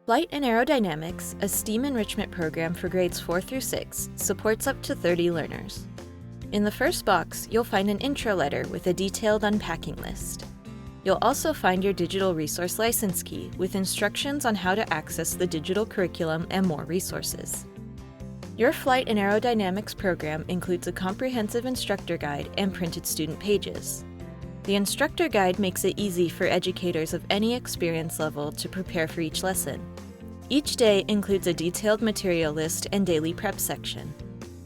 Flight and Aerodynamics, a STEAM enrichment program for grades 4 through 6, supports up to 30 learners. In the first box, you'll find an intro letter with a detailed unpacking list. You'll also find your digital resource license key with instructions on how to access the digital curriculum and more resources. Your Flight and Aerodynamics program includes a comprehensive instructor guide and printed student pages. The instructor guide makes it easy for educators of any experience level to prepare for each lesson. Each day includes a detailed material list and daily prep section.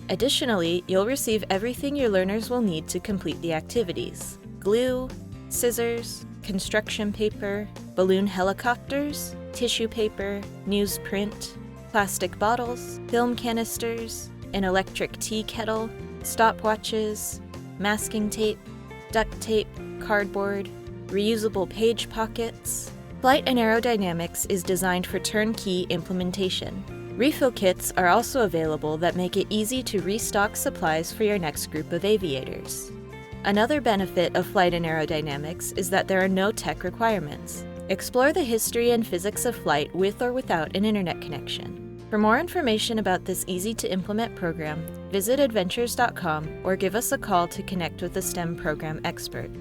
Additionally, you'll receive everything your learners will need to complete the activities: glue, scissors, construction paper, balloon helicopters, tissue paper, newsprint, plastic bottles, film canisters, an electric tea kettle, stopwatches, masking tape, duct tape, cardboard, reusable page pockets. Flight and Aerodynamics is designed for turnkey implementation. Refill kits are also available that make it easy to restock supplies for your next group of aviators. Another benefit of Flight and Aerodynamics is that there are no tech requirements. Explore the history and physics of flight with or without an internet connection. For more information about this easy-to-implement program, visit adventures.com or give us a call to connect with a STEM program expert.